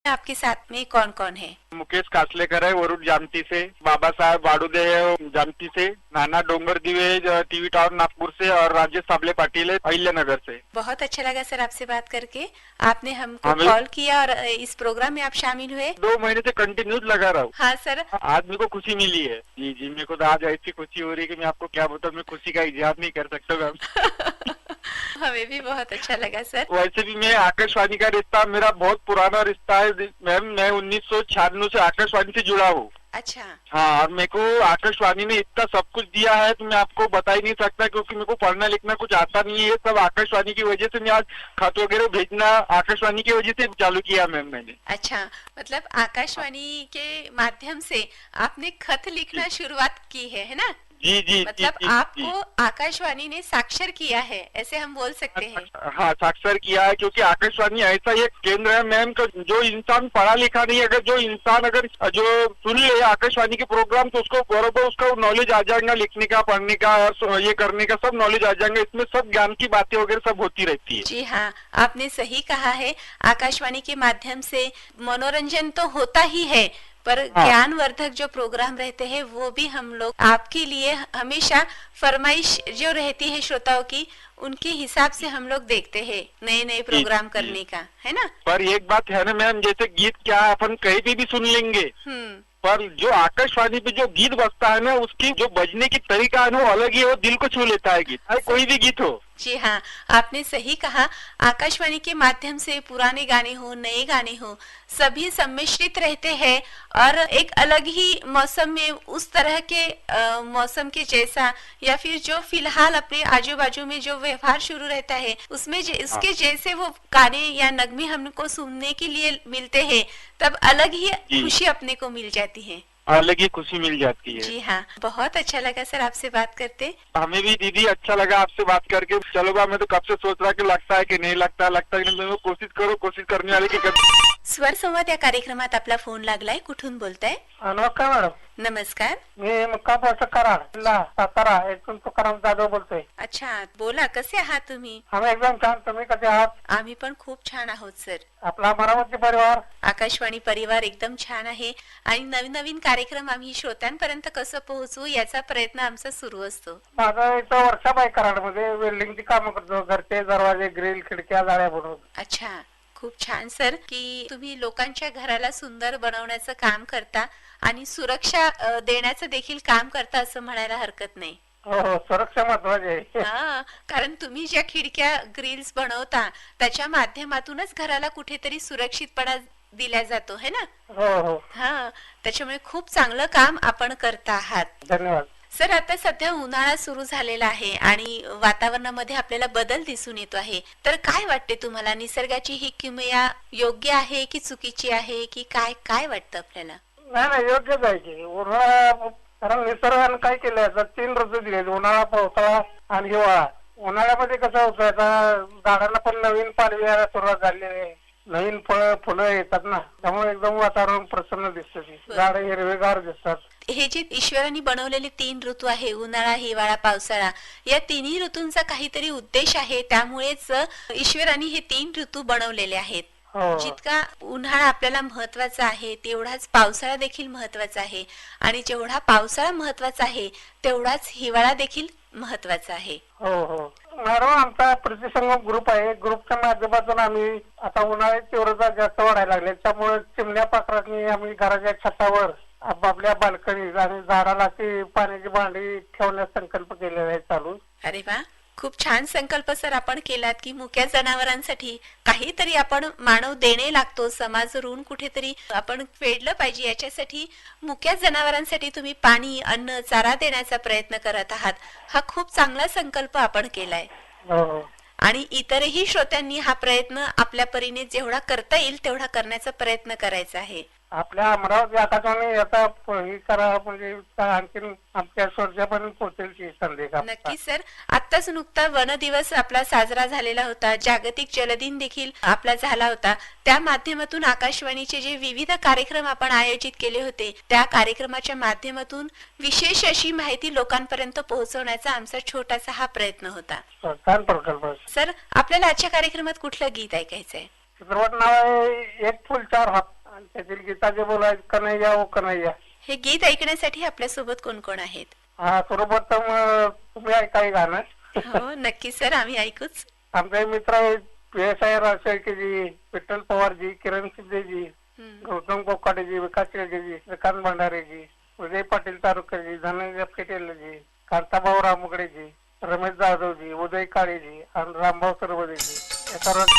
आपके साथ में कौन कौन है? मुकेश कासलेकर है वरुण जामती से, बाबा साहब बाडुदे है जामती से, नाना डोंगरदिवे टीवी टावर नागपुर से और राजेश साबले पाटिल है अहिल्यानगर से। बहुत अच्छा लगा सर आपसे बात करके। आपने हमको कॉल किया और इस प्रोग्राम में आप शामिल हुए। 2 महीने से कंटिन्यूस लगा रहा हूँ। हाँ सर, आज मेरे को खुशी मिली है। जी जी, मेरे को तो आज ऐसी खुशी हो रही है कि मैं आपको क्या बताऊँ, मैं खुशी का इजहार नहीं कर सकता मैम। हमें भी बहुत अच्छा लगा सर। वैसे भी मैं आकाशवाणी का रिश्ता मेरा बहुत पुराना रिश्ता है मैम। मैं 1996 से आकाशवाणी से जुड़ा हूँ। अच्छा। हाँ, और मेरे को आकाशवाणी ने इतना सब कुछ दिया है तो मैं आपको बता ही नहीं सकता, क्योंकि मेरे को पढ़ना लिखना कुछ आता नहीं है। सब आकाशवाणी की वजह से मैं आज खत वगैरह भेजना आकाशवाणी की वजह से चालू किया मैम मैंने। अच्छा, मतलब आकाशवाणी के माध्यम से आपने खत लिखना शुरुआत की है ना? जी जी, मतलब जी, आपको जी। आकाशवाणी ने साक्षर किया है, ऐसे हम बोल सकते हैं। हाँ, साक्षर किया है, क्योंकि आकाशवाणी ऐसा एक केंद्र है मैम, जो इंसान पढ़ा लिखा नहीं, अगर जो इंसान अगर जो सुन ले आकाशवाणी के प्रोग्राम तो उसको बरोबर उसका नॉलेज आ जाएगा, लिखने का, पढ़ने का और ये करने का सब नॉलेज आ जाएगा। इसमें सब ज्ञान की बातें वगैरह सब होती रहती है। जी हाँ, आपने सही कहा है। आकाशवाणी के माध्यम से मनोरंजन तो होता ही है, पर ज्ञानवर्धक जो प्रोग्राम रहते हैं वो भी हम लोग आपके लिए हमेशा फरमाइश जो रहती है श्रोताओं की, उनके हिसाब से हम लोग देखते हैं नए नए प्रोग्राम करने का, है ना? पर एक बात है ना मैम, जैसे गीत क्या अपन कहीं भी सुन लेंगे, पर जो आकाशवाणी पे जो गीत बजता है ना, उसकी जो बजने की तरीका है ना वो अलग ही है, वो दिल को छू लेता है गीत, कोई भी गीत हो। जी हाँ, आपने सही कहा। आकाशवाणी के माध्यम से पुराने गाने हो, नए गाने हो, सभी सम्मिश्रित रहते हैं और एक अलग ही मौसम में उस तरह के मौसम के जैसा या फिर जो फिलहाल अपने आजू बाजू में जो व्यवहार शुरू रहता है उसमें उसके जैसे वो गाने या नगमे हमको सुनने के लिए मिलते हैं, तब अलग ही खुशी अपने को मिल जाती है, अलग ही खुशी मिल जाती है। जी हाँ, बहुत अच्छा लगा सर आपसे बात करते। हमें भी दीदी अच्छा लगा आपसे बात करके। चलो बा, मैं तो कब से सोच रहा कि लगता है कि नहीं लगता, लगता है कि नहीं, कोशिश करो, कोशिश करने वाले की स्वर संवाद या कार्यक्रमात आपला फोन लागलाय, कुठून बोलताय? नमस्कार मॅडम. नमस्कार. मी मुक्काम कराड जिल्हा सातारा येथून तुकाराम जाधव बोलतोय. अच्छा, बोला, कसे आहात तुम्ही? आम्ही एकदम छान, तुम्ही कसे आहात? आम्ही पण खूप छान आहोत सर. आपला मराठी परिवार, आकाशवाणी परिवार एकदम छान आहे आणि नवीन नवीन कार्यक्रम आम्ही श्रोत्यांपर्यंत कसं पोहोचू याचा प्रयत्न आमचा सुरू असतो. माझं इथं वर्कशॉप आहे कराडमध्ये, वेल्डिंगची कामं करतो, घरचे दरवाजे, ग्रिल, खिडक्या, जाळ्या बनवतो. अच्छा, खूप छान सर की तुम्ही लोकांच्या घराला सुंदर बनवण्याचं काम करता आणि सुरक्षा देण्याचं देखील काम करता असं म्हणायला हरकत नाही. हो हो, सुरक्षा महत्वाची आहे. हा, कारण तुम्ही ज्या खिडक्या ग्रिल्स बनवता त्याच्या माध्यमातूनच घराला कुठेतरी सुरक्षितपणा दिला जातो, है ना? हो हो, हा, त्याच्यामुळे खूप चांगलं काम आपण करता आहात. धन्यवाद सर. आता सध्या उन्हाळा सुरू झालेला आहे आणि वातावरणामध्ये आपल्याला बदल दिसून येतो आहे, तर काय वाटते तुम्हाला, निसर्गाची ही किमया योग्य आहे की चुकीची आहे की काय काय वाटतं आपल्याला? नाही नाही, योग्यच आहे की. उन्हाळा, कारण निसर्गाने काय केलं, आता 3 ऋतू दिले, उन्हाळा, पावसाळा आणि हिवाळा. उन्हाळ्यामध्ये कसं होतं, आता झाडांना पण नवीन पालवी यायला सुरुवात झालेली आहे, नवीन फुलं येतात ना, त्यामुळे एकदम वातावरण प्रसन्न दिसतं, झाडं हिरवेगार दिसतात. हे जे ईश्वराने बनवलेले 3 ऋतू आहे, उन्हाळा, हिवाळा, पावसाळा, या तिन्ही ऋतूंचा काहीतरी उद्देश आहे, त्यामुळेच ईश्वराने हे 3 ऋतू बनवलेले आहेत. जितका उन्हाळा आपल्याला महत्वाचा आहे तेवढाच पावसाळा देखील महत्वाचा आहे आणि जेवढा पावसाळा महत्वाचा आहे तेवढाच हिवाळा देखील महत्वाचा आहे. हो हो मॅडम, आमचा प्रतिसंगम ग्रुप आहे. ग्रुपच्या माध्यमातून आम्ही आता उन्हाळ्याची तीव्रता जास्त वाढायला लागली, त्यामुळे चिमण्या पाखरांनी आम्ही घराच्या छतावर, आपल्या बाल्कनीत आणि झाडाला ती पाण्याची भांडी ठेवण्याचा संकल्प केलेला आहे चालू. अरे वा, खूप छान संकल्प सर आपण केलात की मुक्या जनावरांसाठी काहीतरी आपण मानव देणे लागतो, समाज ऋण कुठेतरी आपण फेडलं पाहिजे, याच्यासाठी मुक्या जनावरांसाठी तुम्ही पाणी, अन्न, चारा देण्याचा प्रयत्न करत आहात. हा खूप चांगला संकल्प आपण केलाय आणि इतरही श्रोत्यांनी हा प्रयत्न आपल्या परीने जेवढा करता येईल तेवढा करण्याचा प्रयत्न करायचा आहे. आपल्या अमरावती आकाशवाणी याचा हे करा, म्हणजे आणखी आमच्या श्रोत्यापर्यंत पोहोचेल की संदेश. नक्की सर. आत्ताच नुकता वन दिवस आपला साजरा झालेला होता, जागतिक जलदिन देखील आपला झाला होता. त्या माध्यमातून आकाशवाणीचे जे विविध कार्यक्रम आपण आयोजित केले होते त्या कार्यक्रमाच्या माध्यमातून विशेष अशी माहिती लोकांपर्यंत पोहोचवण्याचा आमचा छोटासा हा प्रयत्न होता. छान प्रकल्प. सर, आपल्याला आजच्या कार्यक्रमात कुठलं गीत ऐकायचंय? चित्रपट नाव आहे एक फुल 4 हात. पिताजी बोला कन्हैया वो कन्हैया. हे गीत ऐकण्यासाठी आपल्यासोबत कोण कोण आहेत? हा सर्वप्रथम तुम्ही ऐकाय गाणं. हो नक्की सर, आम्ही ऐकूच. आमचे मित्र आहेत PSI राजशेळकेजी, विठ्ठल पवारजी, किरण शिंदेजी, गौतम कोकाटेजी, विकास शेळकेजी, श्रीकांत भंडारेजी, उदय पाटील तालुक्याजी, धनंजय पेटेलजी, कांताभाऊ रामगडेजी, रमेश जाधवजी, उदय काळेजी आणि रामभाऊ सरवदेजी या सर्व.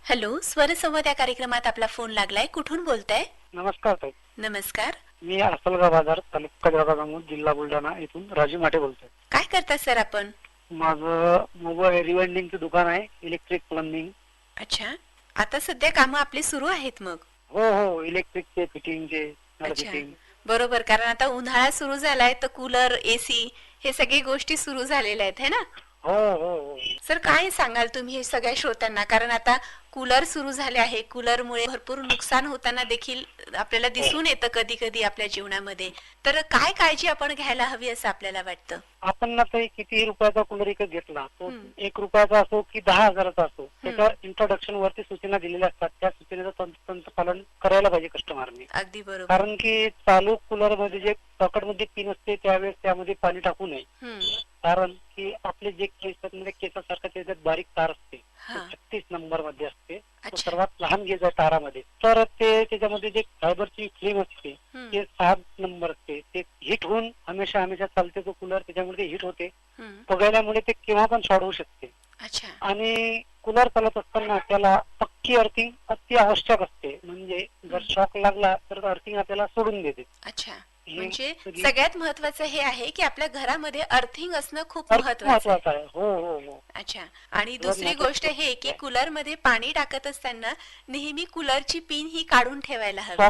हॅलो, स्वर संवाद या कार्यक्रमात आपला फोन लागलाय. कुठून बोलताय? नमस्कार ताई. नमस्कार. मी असलगाव बाजार तालुका जळगाव जिल्हा बुलढाणा इथून राजू माटे बोलतोय. काय करता सर आपण? माझं मोबाईल रिवाइंडिंगचं दुकान आहे, इलेक्ट्रिक प्लंबिंग. अच्छा, आता सध्या कामं आपली सुरू आहेत मग? हो हो, इलेक्ट्रिकचे फिटिंगचे अच्छा, फिटिंग. बरोबर. कारण आता उन्हाळा सुरू झालाय तर कूलर, AC हे सगळे गोष्टी सुरू झालेल्या आहेत है ना? हो हो हो. सर काय सांगाल तुम्ही हे सगळ्या श्रोत्यांना? कारण आता कूलर सुरू झाले आहे, कूलरमुळे भरपूर नुकसान होताना देखील आपल्याला दिसून येतं कधी कधी आपल्या जीवनामध्ये. तर काय काळजी आपण घ्यायला हवी असं आपल्याला वाटतं? आपण ना ते किती रुपयाचा कूलर विकत घेतला, तो 1 रुपयाचा असो की 10,000चा असो, त्याच्या इंट्रोडक्शन वरती सूचना दिलेल्या असतात. त्या सूचनेचं तंतोतंत पालन करायला पाहिजे कस्टमरने. अगदी बरोबर. कारण की चालू कूलर मध्ये जे पॉकेट मध्ये पिन असते त्यावेळेस त्यामध्ये पाणी टाकू नये. कारण की आपले जे केस म्हणजे केसासारखं त्याच्यात बारीक तार असते, 36 नंबर मध्ये असते, तो सर्वात लहान गेज आहे तारामध्ये. तर ते त्याच्यामध्ये जे फायबरची फ्लेम असते ते 7 नंबर असते, ते हिट होऊन हमेशा चालते तो कूलर. त्याच्यामध्ये हिट होते, पगळल्यामुळे ते केव्हा पण शॉर्ट होऊ शकते. आणि कूलर चालत असताना त्याला पक्की अर्थिंग अति आवश्यक असते. म्हणजे जर शॉक लागला तर अर्थिंग आपल्याला सोडून देते. अच्छा, म्हणजे सगळ्यात महत्वाचं हे आहे की आपल्या घरामध्ये अर्थिंग असणं खूप महत्वाचं आहे. हो हो हो. अच्छा, आणि दुसरी गोष्ट हे की कूलर मध्ये पाणी टाकत असताना नेहमी कूलरची पिन ही काढून ठेवायला हवी.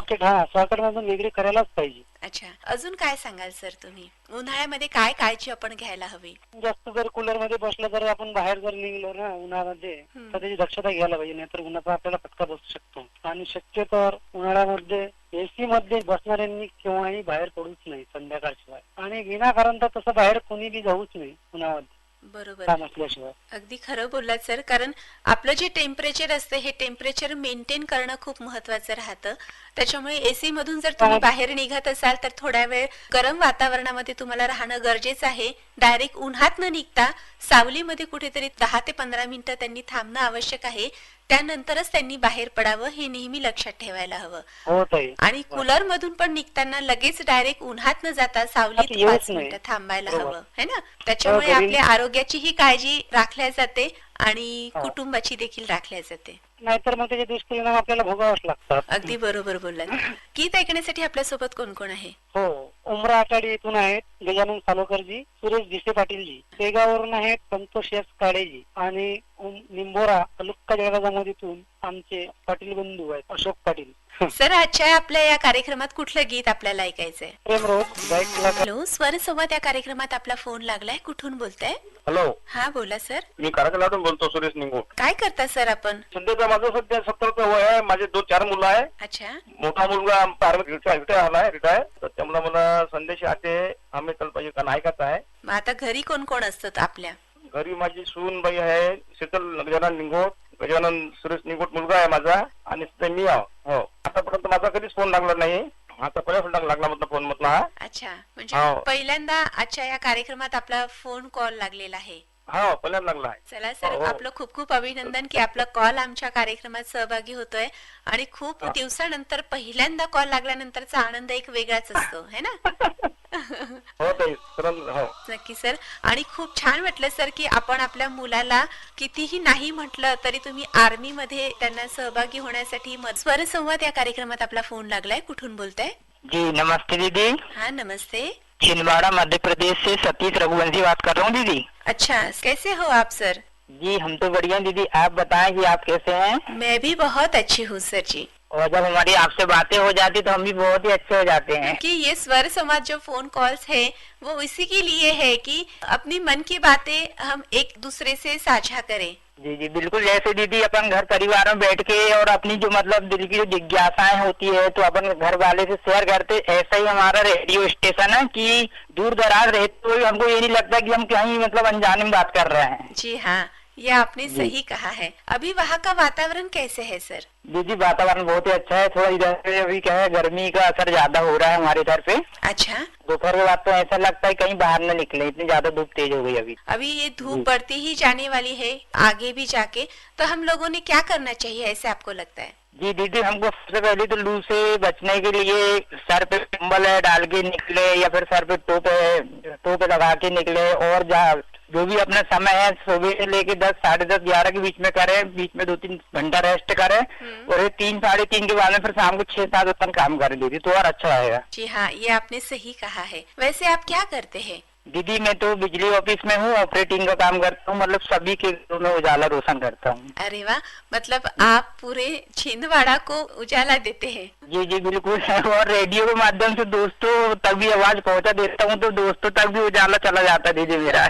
सॉकेट मधून वेगळी करायलाच पाहिजे. अच्छा, अजून काय सांगाल सर तुम्ही? उन्हाळ्यामध्ये काय काळजी आपण घ्यायला हवी? जास्त जर कूलर मध्ये बसलं तर आपण बाहेर जर निघलो ना उन्हामध्ये तर त्याची दक्षता घ्यायला पाहिजे, नाहीतर उन्हाचा आपल्याला फटका बसू शकतो. आणि शक्यतर उन्हाळ्यामध्ये AC मध्ये बसणाऱ्यांनी केव्हाही बाहेर पडूच नाही संध्याकाळशिवाय. आणि विनाकारण तर तसं बाहेर कोणी बी जाऊच नाही उन्हामध्ये. बरोबर, काम असल्याशिवाय. अगदी खरं बोललात सर. कारण आपलं जे टेम्परेचर असतं हे टेम्परेचर मेंटेन करणं खूप महत्वाचं राहतं. त्याच्यामुळे AC मधून जर तुम्ही बाहेर निघत असाल तर थोड्या वेळ गरम वातावरणामध्ये तुम्हाला राहणं गरजेचं आहे. डायरेक्ट उन्हात न निघता सावलीमध्ये कुठेतरी 10 ते 15 मिनिटं त्यांनी थांबणं आवश्यक आहे. त्यानंतरच त्यांनी बाहेर पडावं हे नेहमी लक्षात ठेवायला हवं. आणि कूलर मधून पण निघताना लगेच डायरेक्ट उन्हात न जाता सावलीत 5 मिनिटं थांबायला हवं है ना? त्याच्यामुळे आपल्या आरोग्याचीही काळजी राखल्या जाते आणि कुटुंबाची देखील राखल्या जाते. नाहीतर मग त्याचे दुष्परिणाम आपल्याला भोगावेच लागतात. अगदी बरोबर बोललात. गीत ऐकण्यासाठी आपल्या सोबत कोण कोण आहे? हो, उमरा आटाडी इथून आहेत गजानन सालोकरजी, सुरेश भिसे पाटीलजी. शेगाववरून आहेत संतोष एस काळेजी आणि निंबोरा तालुका जळगाव आमचे पाटील बंधू आहेत अशोक पाटील. सर, आजच्या आपल्या या कार्यक्रमात कुठलं गीत आपल्याला ऐकायचंय? हॅलो, स्वर संवाद या कार्यक्रमात आपला फोन लागलाय. कुठून बोलताय? हॅलो. हा बोला सर. मी कारंजातून बोलतो, सुरेश निंगोट. काय करता सर आपण? सध्या माझं 17 वय आहे. माझे 4 मुलं आहे. अच्छा. मोठा मुलगा रिटायर आलाय रिटायर. तर त्यामुळे मला संदेश आते आम्ही चल पाहिजे का ऐकायचं आहे. मग आता घरी कोण कोण असतात आपल्या? घरी माझी सूनबाई आहे शीतल गजानन निंगोट. गजानन सुरेश निंगोट मुलगा आहे माझा आणि मी आहो. हो, आतापर्यंत माझा कधीच फोन लागला नाही. आता पहिला लागला म्हटलं फोन म्हटला. अच्छा, म्हणजे पहिल्यांदा आजच्या या कार्यक्रमात आपला फोन कॉल लागलेला आहे. हा, पहिल्यांदा लागला आहे. चला सर, आपलं खूप खूप अभिनंदन की आपला कॉल आमच्या कार्यक्रमात सहभागी होतोय. आणि खूप दिवसानंतर पहिल्यांदा कॉल लागल्यानंतरचा आनंद एक वेगळाच असतो है ना? हो नक्की सर. आणि खूप छान वाटलं सर की आपण आपल्या मुलाला कितीही नाही म्हटलं तरी तुम्ही आर्मी मध्ये त्यांना सहभागी होण्यासाठी स्वर संवाद या कार्यक्रमात आपला फोन लागलाय. कुठून बोलताय? जी नमस्ते दीदी. हाँ नमस्ते. छिंदवाड़ा मध्य प्रदेश से सतीश रघुवंशी बात कर रहा हूँ दीदी. अच्छा, कैसे हो आप सर? जी हम तो बढ़िया दीदी, आप बताएं कि आप कैसे हैं? मैं भी बहुत अच्छी हूँ सर जी. और जब हमारी आपसे बातें हो जाती तो हम भी बहुत ही अच्छे हो जाते हैं. कि ये स्वर समाज जो फोन कॉल्स है वो इसी के लिए है कि अपनी मन की बातें हम एक दूसरे से साझा करें. जी जी बिल्कुल. जैसे दीदी अपन घर परिवार में बैठ के और अपनी जो मतलब दिल की जो जिज्ञासाएं होती है तो अपन घर वाले से शेयर करते, ऐसा ही हमारा रेडियो स्टेशन है कि दूर दराज रहते हुए हमको ये नहीं लगता कि हम कहीं मतलब अनजाने में बात कर रहे हैं. जी हाँ, ये आपने सही कहा है. अभी वहाँ का वातावरण कैसे है सर? दीदी वातावरण बहुत ही अच्छा है। थोड़ा इधर पे अभी क्या है, गर्मी का असर ज्यादा हो रहा है हमारे इधर पे। अच्छा, दोपहर के बाद तो ऐसा लगता है कहीं बाहर न निकले, इतनी ज्यादा धूप तेज हो गई अभी। अभी ये धूप बढ़ती ही जाने वाली है आगे भी जाके, तो हम लोगों ने क्या करना चाहिए ऐसे आपको लगता है? जी दीदी, हमको सबसे पहले तो लू से बचने के लिए सर पे कंबल है डाल के निकले, या फिर सर पे टोप लगा के निकले, और जहाँ जो भी अपना समय है सुबह से लेके 10, साढ़े 10, 11 के बीच में करें, बीच में 2-3 घंटा रेस्ट करें, और ये 3, साढ़े 3 के बाद में फिर शाम को 6-7 तक काम करें दीदी, तो और अच्छा रहेगा। जी हाँ, ये आपने सही कहा है। वैसे आप क्या करते हैं? दीदी मैं तो बिजली ऑफिस में हूँ, ऑपरेटिंग का काम करता हूँ, मतलब सभी के घरों में उजाला रोशन करता हूँ। अरे वाह, मतलब आप पूरे छिंदवाड़ा को उजाला देते हैं। जी जी बिल्कुल। और रेडियो के माध्यम से दोस्तों तक भी आवाज पहुंचा देता हूँ, तो दोस्तों तक भी उजाला चला जाता है दीदी मेरा।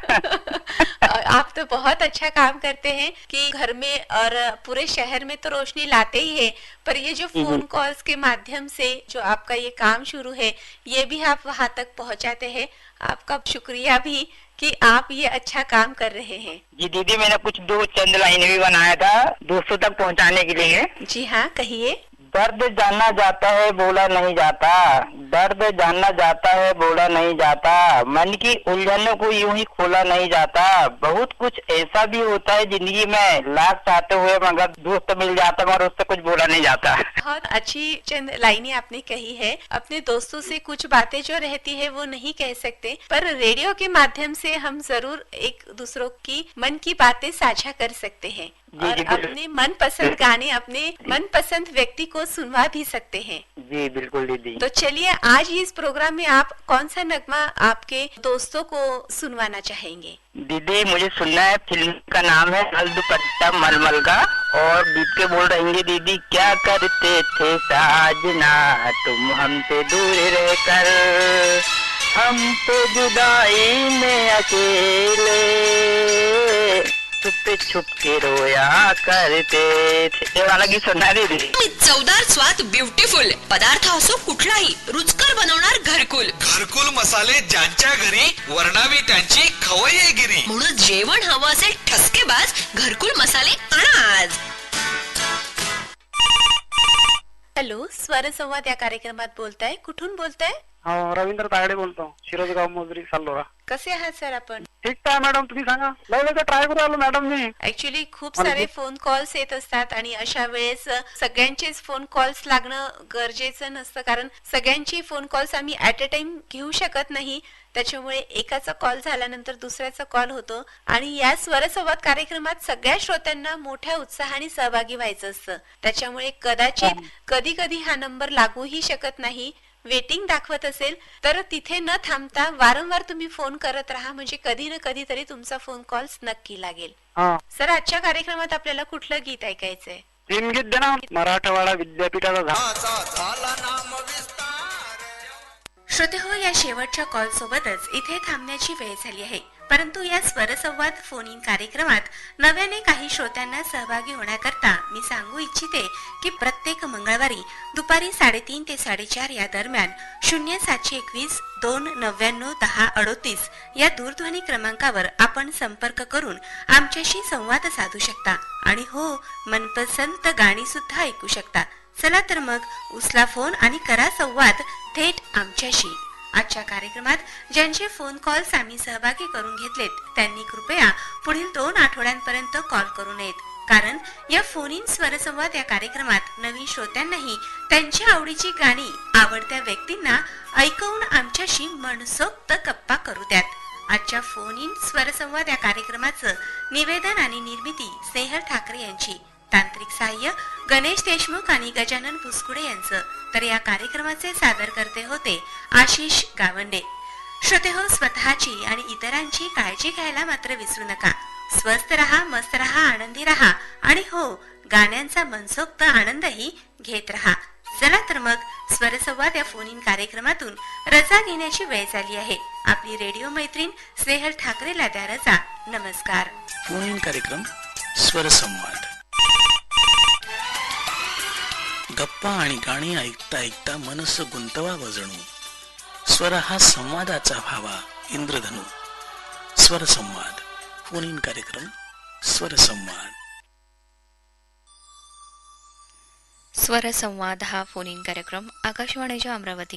आप तो बहुत अच्छा काम करते हैं कि घर में और पूरे शहर में तो रोशनी लाते ही है, पर ये जो फोन कॉल्स के माध्यम से जो आपका ये काम शुरू है, ये भी आप वहाँ तक पहुँचाते हैं। आपका शुक्रिया भी कि आप ये अच्छा काम कर रहे हैं। जी दीदी, मैंने कुछ 2 चंद लाइनें भी बनाया था दोस्तों तक पहुंचाने के लिए। जी हाँ, कहिए। दर्द जानना जाता है बोला नहीं जाता, दर्द जानना जाता है बोला नहीं जाता, मन की उलझनों को यूं ही खोला नहीं जाता, बहुत कुछ ऐसा भी होता है जिंदगी में, लाख चाहते हुए मगर दोस्त मिल जाता मगर उससे कुछ बोला नहीं जाता। बहुत अच्छी चंद लाइनें आपने कही है। अपने दोस्तों से कुछ बातें जो रहती है वो नहीं कह सकते, पर रेडियो के माध्यम से हम जरूर एक दूसरों की मन की बातें साझा कर सकते हैं, और अपने मनपसंद गाने अपने मनपसंद व्यक्ति को सुनवा भी सकते हैं। जी बिल्कुल दीदी। तो चलिए, आज इस प्रोग्राम में आप कौन सा नगमा आपके दोस्तों को सुनवाना चाहेंगे? दीदी मुझे सुनना है, फिल्म का नाम है लाल दुपट्टा मलमल का, और गीत के बोल रहेंगे दीदी, क्या करते थे साजना तुम हमसे दूर रहकर, हम तो जुदाई में अकेले छुप के रोया करते थे। ये वाला गीत सुनना दीदी। चवदार स्वाद ब्युटिफुल पदार्थ असो कुठलाही रुचकर बनवणार घरकुल मसाले ज्यांच्या घरी वर्णावी त्यांची खवय्येगिरी, म्हणून जेवण हवं असेल ठसकेबाज घरकुल मसाले आणा आज। हॅलो, स्वर संवाद या कार्यक्रमात बोलताय, कुठून बोलताय? रवींद्र तायडे बोलतो, शिरोजगाव मोजरी साल्लोरा. कसे आहात सर आपण? ठीक आहे मॅडम, तुम्ही सांगा. लय ट्राय करू आलो मॅडम मी. ऍक्च्युली खूप सारे फोन कॉल्स येत असतात, आणि अशा वेळेस सगळ्यांचेच फोन कॉल्स लागणं गरजेचं नसतं, कारण सगळ्यांची फोन कॉल्स आम्ही ऍट अ टाइम घेऊ शकत नाही. त्याच्यामुळे एकाचा कॉल झाल्यानंतर दुसऱ्याचा कॉल होतो, आणि या स्वरसंवाद कार्यक्रमात सगळ्या श्रोत्यांना मोठ्या उत्साहाने सहभागी व्हायचं असतं. त्याच्यामुळे कदाचित कधी कधी हा नंबर लागूही शकत नाही. वेटिंग दाखवत असेल तर तिथे न थांबता वारंवार तुम्ही फोन करत राहा, म्हणजे कधी ना कधी तरी तुमचा फोन कॉल्स नक्की लागेल. सर, आजच्या कार्यक्रमात आपल्याला कुठलं गीत ऐकायचंय? 3 गीत दे ना. मराठवाडा विद्यापीठाचा श्रोते हो, या शेवटच्या कॉल सोबतच इथे थांबण्याची वेळ झाली आहे, परंतु या स्वरसंवाद फोन इन कार्यक्रमात नव्याने काही श्रोत्यांना सहभागी होण्याकरता मी सांगू इच्छिते की प्रत्येक मंगळवारी दुपारी 3:30 ते 4:30 या दरम्यान 0721 299 1038 या दूरध्वनी क्रमांकावर आपण संपर्क करून आमच्याशी संवाद साधू शकता, आणि हो, मनपसंत गाणी सुद्धा ऐकू शकता. चला तर मग उचला फोन आणि करा संवाद थेट आमच्याशी. आजच्या कार्यक्रमात ज्यांचे फोन कॉल्स आम्ही सहभागी करून घेतलेत त्यांनी कृपया पुढील 2 आठवड्यांपर्यंत कॉल करू नयेत, कारण या फोन इन स्वरसंवाद या कार्यक्रमात नवीन श्रोत्यांनाही त्यांच्या आवडीची गाणी आवडत्या व्यक्तींना ऐकवून आमच्याशी मनसोक्त गप्पा करू द्यात. आजच्या फोन इन स्वरसंवाद या कार्यक्रमाचं निवेदन आणि निर्मिती स्नेहल ठाकरे यांची, तांत्रिक सहाय्य गणेश देशमुख आणि गजानन पुस्कुडे यांचं, तर या कार्यक्रमाचे सादर करते होते आशिष गावंडे. श्रोते हो, स्वतःची आणि इतरांची काळजी घ्यायला मात्र विसरू नका. स्वस्थ रहा, मस्त रहा, आनंदी रहा, आणि हो, गाण्यांचा मनसोक्त आनंदही घेत रहा. चला तर मग स्वरसंवाद या फोन इन कार्यक्रमातून रजा घेण्याची वेळ झाली आहे. आपली रेडिओ मैत्रीण स्नेहल ठाकरेला द्या रजा. नमस्कार. फोन इन कार्यक्रम स्वरसंवाद. गप्पा आणि गाणी ऐकता ऐकता मनस गुंतवावं जणू. स्वर हा संवादाचा भावा इंद्रधनु. स्वरसंवाद फोन इन कार्यक्रम स्वरसंवाद. स्वरसंवाद हा फोन इन कार्यक्रम आकाशवाणीच्या अमरावती